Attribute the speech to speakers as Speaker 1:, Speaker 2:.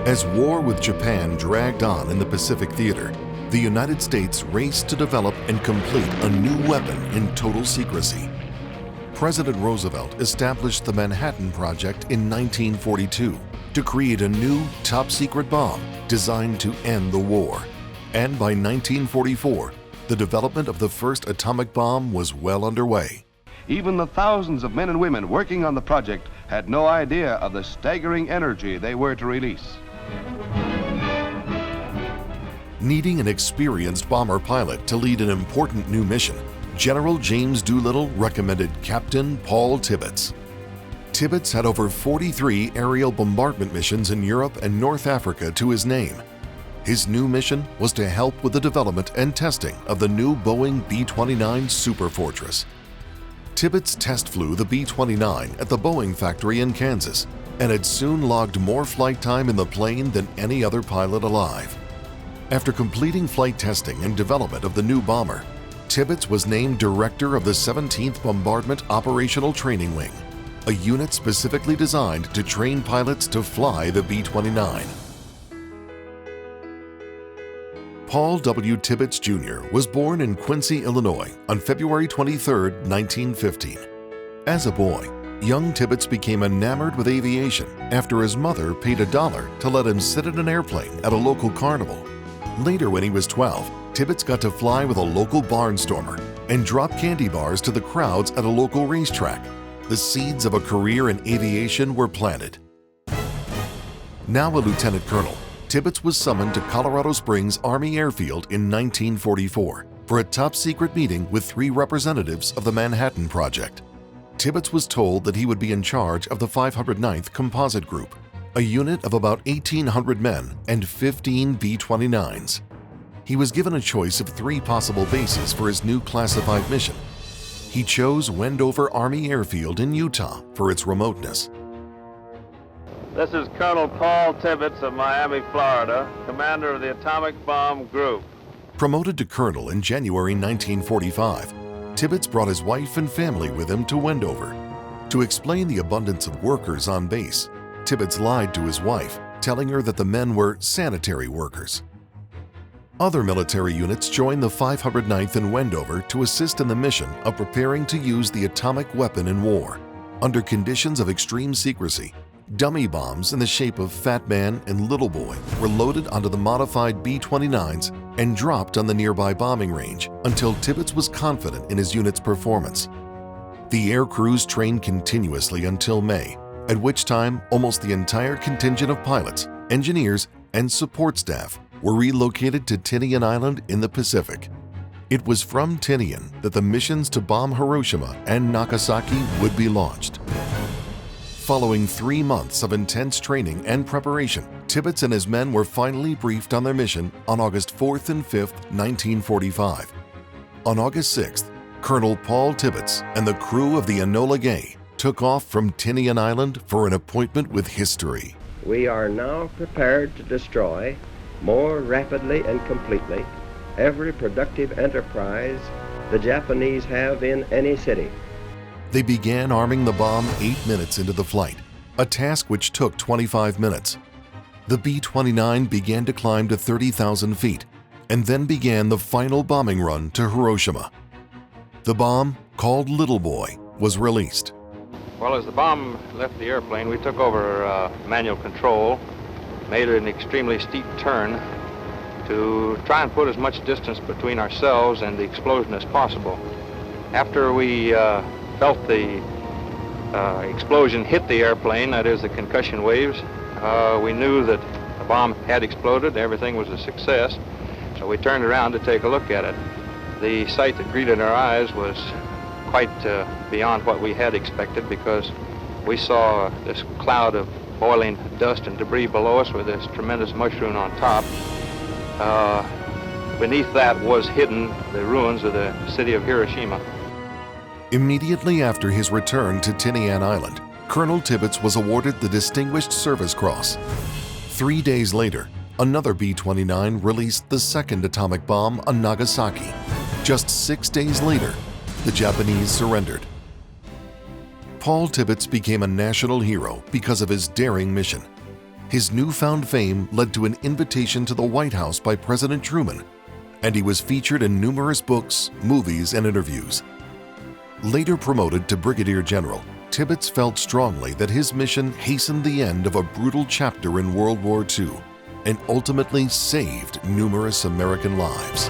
Speaker 1: As war with Japan dragged on in the Pacific Theater, the United States raced to develop and complete a new weapon in total secrecy. President Roosevelt established the Manhattan Project in 1942 to create a new top-secret bomb designed to end the war. And by 1944, the development of the first atomic bomb was well underway.
Speaker 2: Even the thousands of men and women working on the project had no idea of the staggering energy they were to release.
Speaker 1: Needing an experienced bomber pilot to lead an important new mission, General James Doolittle recommended Captain Paul Tibbets. Tibbets had over 43 aerial bombardment missions in Europe and North Africa to his name. His new mission was to help with the development and testing of the new Boeing B-29 Superfortress. Tibbets test flew the B-29 at the Boeing factory in Kansas and had soon logged more flight time in the plane than any other pilot alive. After completing flight testing and development of the new bomber, Tibbets was named director of the 17th Bombardment Operational Training Wing, a unit specifically designed to train pilots to fly the B-29. Paul W. Tibbets Jr. was born in Quincy, Illinois on February 23, 1915. As a boy, young Tibbets became enamored with aviation after his mother paid $1 to let him sit in an airplane at a local carnival. Later, when he was 12, Tibbets got to fly with a local barnstormer and drop candy bars to the crowds at a local racetrack. The seeds of a career in aviation were planted. Now a lieutenant colonel, Tibbets was summoned to Colorado Springs Army Airfield in 1944 for a top-secret meeting with 3 representatives of the Manhattan Project. Tibbets was told that he would be in charge of the 509th Composite Group, a unit of about 1,800 men and 15 B-29s. He was given a choice of 3 possible bases for his new classified mission. He chose Wendover Army Airfield in Utah for its remoteness.
Speaker 3: This is Colonel Paul Tibbets of Miami, Florida, commander of the Atomic Bomb Group.
Speaker 1: Promoted to colonel in January 1945, Tibbets brought his wife and family with him to Wendover. To explain the abundance of workers on base, Tibbets lied to his wife, telling her that the men were sanitary workers. Other military units joined the 509th in Wendover to assist in the mission of preparing to use the atomic weapon in war. Under conditions of extreme secrecy, dummy bombs in the shape of Fat Man and Little Boy were loaded onto the modified B-29s and dropped on the nearby bombing range until Tibbets was confident in his unit's performance. The air crews trained continuously until May, at which time almost the entire contingent of pilots, engineers, and support staff were relocated to Tinian Island in the Pacific. It was from Tinian that the missions to bomb Hiroshima and Nagasaki would be launched. Following 3 months of intense training and preparation, Tibbets and his men were finally briefed on their mission on August 4th and 5th, 1945. On August 6th, Colonel Paul Tibbets and the crew of the Enola Gay took off from Tinian Island for an appointment with history.
Speaker 4: We are now prepared to destroy more rapidly and completely every productive enterprise the Japanese have in any city.
Speaker 1: They began arming the bomb 8 minutes into the flight, a task which took 25 minutes. The B-29 began to climb to 30,000 feet and then began the final bombing run to Hiroshima. The bomb, called Little Boy, was released.
Speaker 3: Well, as the bomb left the airplane, we took over manual control, made an extremely steep turn to try and put as much distance between ourselves and the explosion as possible. After we felt the explosion hit the airplane, that is the concussion waves, we knew that the bomb had exploded, everything was a success, so we turned around to take a look at it. The sight that greeted our eyes was quite beyond what we had expected, because we saw this cloud of boiling dust and debris below us with this tremendous mushroom on top. Beneath that was hidden the ruins of the city of Hiroshima.
Speaker 1: Immediately after his return to Tinian Island, Colonel Tibbets was awarded the Distinguished Service Cross. 3 days later, another B-29 released the second atomic bomb on Nagasaki. Just 6 days later, the Japanese surrendered. Paul Tibbets became a national hero because of his daring mission. His newfound fame led to an invitation to the White House by President Truman, and he was featured in numerous books, movies, and interviews. Later promoted to Brigadier General, Tibbets felt strongly that his mission hastened the end of a brutal chapter in World War II and ultimately saved numerous American lives.